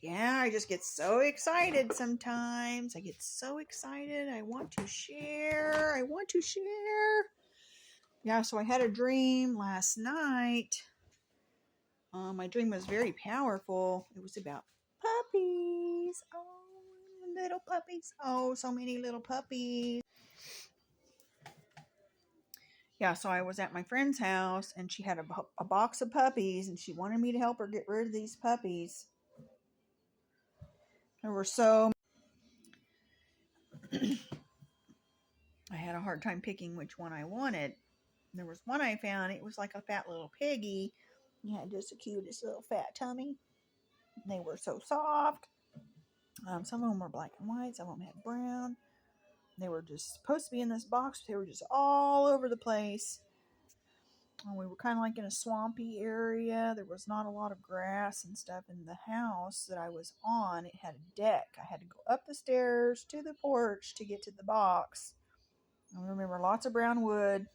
Yeah, I just get so excited sometimes. I get so excited. I want to share. Yeah, so I had a dream last night. My dream was very powerful. It was about puppies. Oh, little puppies. Oh, so many little puppies. Yeah, so I was at my friend's house and she had a box of puppies and she wanted me to help her get rid of these puppies. There were so I had a hard time picking which one I wanted. There was one I found. It was like a fat little piggy. He had just the cutest little fat tummy. They were so soft. Some of them were black and white. Some of them had brown. They were just supposed to be in this box. But they were just all over the place. We were kind of like in a swampy area. There was not a lot of grass and stuff in the house that I was on. It had a deck. I had to go up the stairs to the porch to get to the box. I remember lots of brown wood.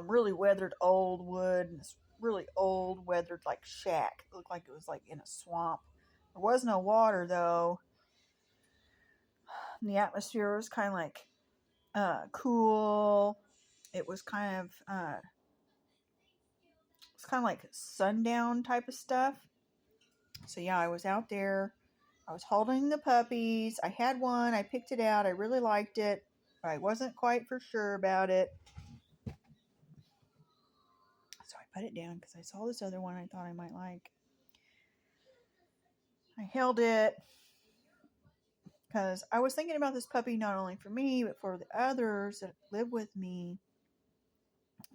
Really weathered old wood, and this really old weathered like shack. It looked like it was like in a swamp. There was no water though. And the atmosphere was kind of like cool. It was kind of like sundown type of stuff. So yeah, I was out there. I was holding the puppies. I had one. I picked it out. I really liked it. But I wasn't quite for sure about it. So I put it down because I saw this other one I thought I might like. I held it because I was thinking about this puppy not only for me, but for the others that live with me.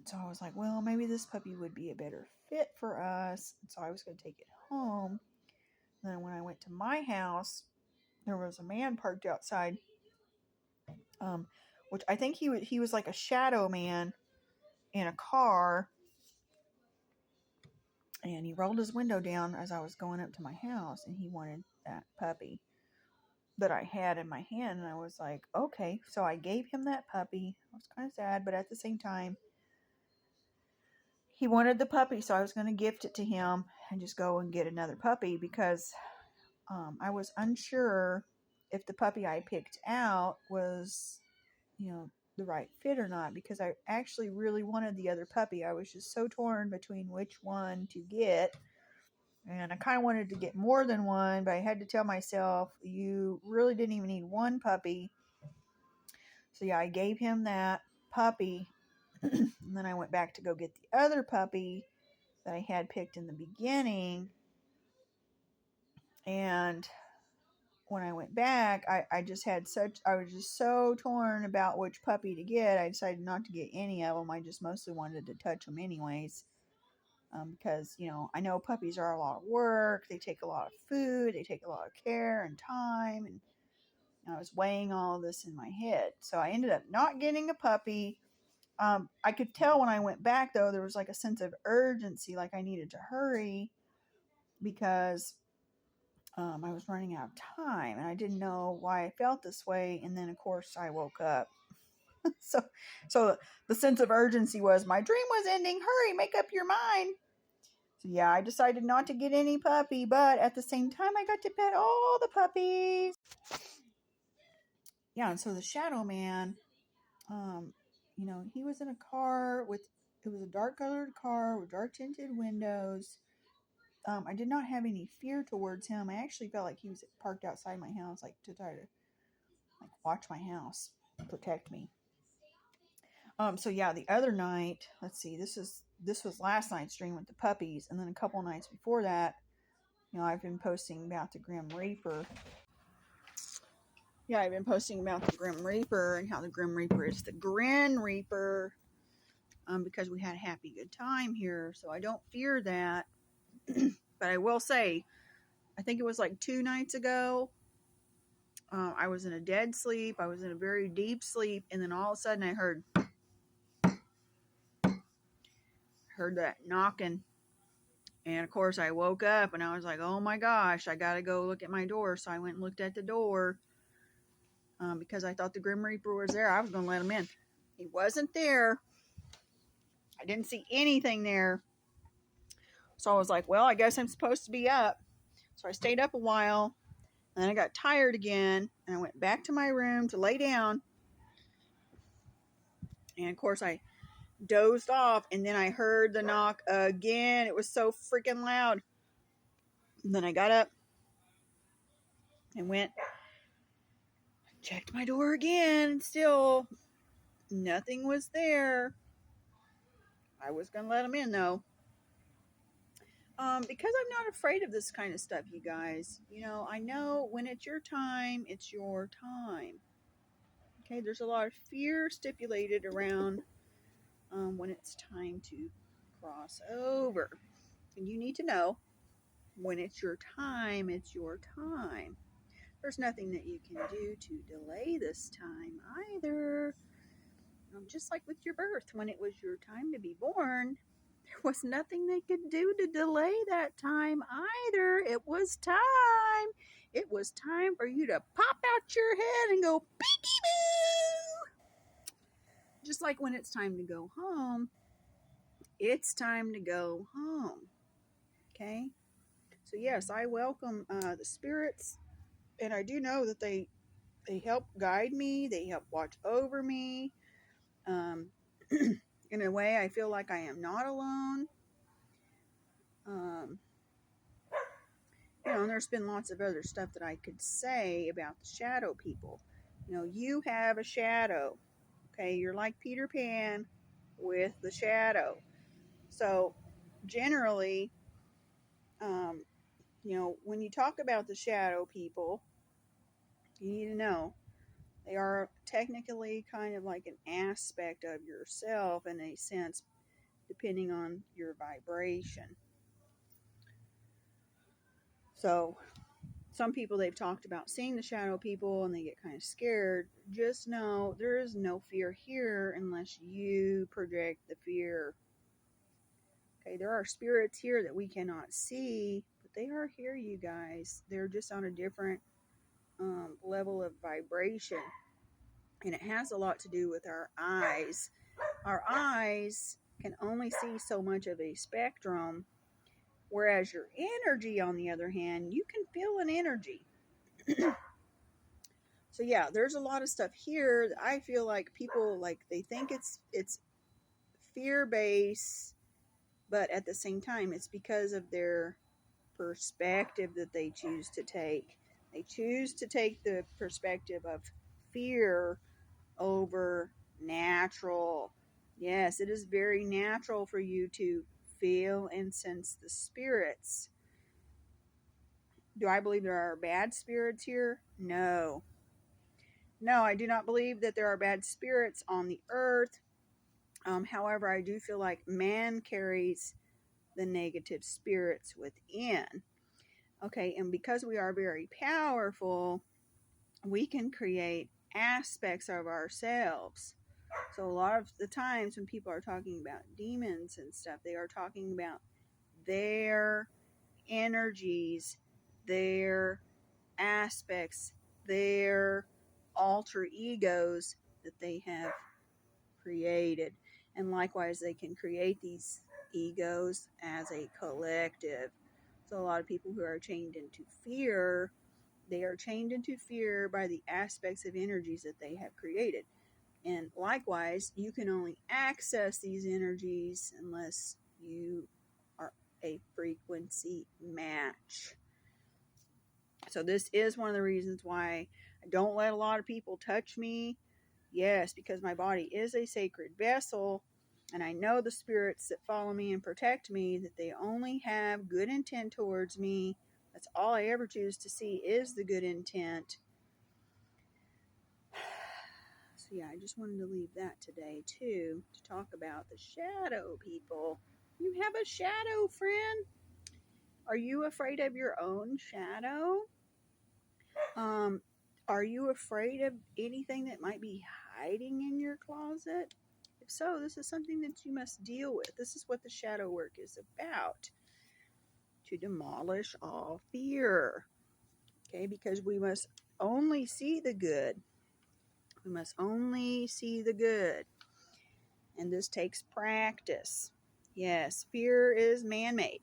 So I was like, well, maybe this puppy would be a better fit for us. And so I was going to take it home. And then when I went to my house, there was a man parked outside, which I think he was like a shadow man in a car. And he rolled his window down as I was going up to my house, and he wanted that puppy that I had in my hand. And I was like, okay. So I gave him that puppy. I was kind of sad, but at the same time, he wanted the puppy, so I was going to gift it to him and just go and get another puppy because I was unsure if the puppy I picked out was, the right fit or not, because I actually really wanted the other puppy. I was just so torn between which one to get, and I kind of wanted to get more than one, but I had to tell myself, you really didn't even need one puppy. So yeah, I gave him that puppy, and then I went back to go get the other puppy that I had picked in the beginning. And when I went back, I was just so torn about which puppy to get. I decided not to get any of them. I just mostly wanted to touch them anyways. Because, I know puppies are a lot of work. They take a lot of food. They take a lot of care and time. And I was weighing all of this in my head. So I ended up not getting a puppy. I could tell when I went back, though, there was like a sense of urgency, like I needed to hurry because I was running out of time and I didn't know why I felt this way. And then, of course, I woke up. so the sense of urgency was my dream was ending. Hurry, make up your mind. So yeah, I decided not to get any puppy, but at the same time, I got to pet all the puppies. Yeah, and so the shadow man, he was in a car it was a dark colored car with dark tinted windows. I did not have any fear towards him. I actually felt like he was parked outside my house, like to try to watch my house, protect me. So yeah, the other night, let's see, this was last night's dream with the puppies, and then a couple nights before that, I've been posting about the Grim Reaper. Yeah, I've been posting about the Grim Reaper and how the Grim Reaper is the Grin Reaper, because we had a happy good time here, so I don't fear that. But I will say, I think it was like 2 nights ago, I was in a dead sleep. I was in a very deep sleep, and then all of a sudden I heard that knocking. And of course I woke up and I was like, oh my gosh, I gotta go look at my door. So I went and looked at the door, because I thought the Grim Reaper was there. I was gonna let him in. He wasn't there. I didn't see anything there. So I was like, well, I guess I'm supposed to be up. So I stayed up a while, and then I got tired again, and I went back to my room to lay down. And of course, I dozed off, and then I heard the knock again. It was so freaking loud. And then I got up and went, checked my door again, and still nothing was there. I was going to let them in, though. Because I'm not afraid of this kind of stuff, you guys. You know, I know when it's your time, it's your time. Okay, there's a lot of fear stipulated around when it's time to cross over. And you need to know when it's your time, it's your time. There's nothing that you can do to delay this time either. Just like with your birth, when it was your time to be born, there was nothing they could do to delay that time either. It was time. It was time for you to pop out your head and go peekaboo. Just like when it's time to go home, it's time to go home. Okay? So yes, I welcome the spirits, and I do know that they help guide me. They help watch over me. In a way, I feel like I am not alone. You know, and there's been lots of other stuff that I could say about the shadow people. You know, you have a shadow. Okay, you're like Peter Pan with the shadow. So generally, you know, when you talk about the shadow people, you need to know they are technically kind of like an aspect of yourself in a sense, depending on your vibration. So some people, they've talked about seeing the shadow people and they get kind of scared. Just know there is no fear here unless you project the fear. Okay, there are spirits here that we cannot see, but they are here, you guys. They're just on a different level of vibration. And it has a lot to do with our eyes. Our eyes can only see so much of a spectrum, whereas your energy, on the other hand, you can feel an energy. So yeah, there's a lot of stuff here that I feel like people, like, they think it's fear-based, but at the same time, it's because of their perspective that they choose to take. They choose to take the perspective of fear over natural. Yes, it is very natural for you to feel and sense the spirits. Do I believe there are bad spirits here? No. No, I do not believe that there are bad spirits on the earth. However, I do feel like man carries the negative spirits within. Okay, and because we are very powerful, we can create aspects of ourselves. So a lot of the times when people are talking about demons and stuff, they are talking about their energies, their aspects, their alter egos that they have created. And likewise, they can create these egos as a collective. So a lot of people who are chained into fear, they are chained into fear by the aspects of energies that they have created. And likewise, you can only access these energies unless you are a frequency match. So this is one of the reasons why I don't let a lot of people touch me. Yes, because my body is a sacred vessel, and I know the spirits that follow me and protect me, that they only have good intent towards me. That's all I ever choose to see is the good intent. So yeah, I just wanted to leave that today too, to talk about the shadow people. You have a shadow, friend? Are you afraid of your own shadow? Are you afraid of anything that might be hiding in your closet? If so, this is something that you must deal with. This is what the shadow work is about. To demolish all fear. Okay, because we must only see the good. We must only see the good. And this takes practice. Yes, fear is man-made.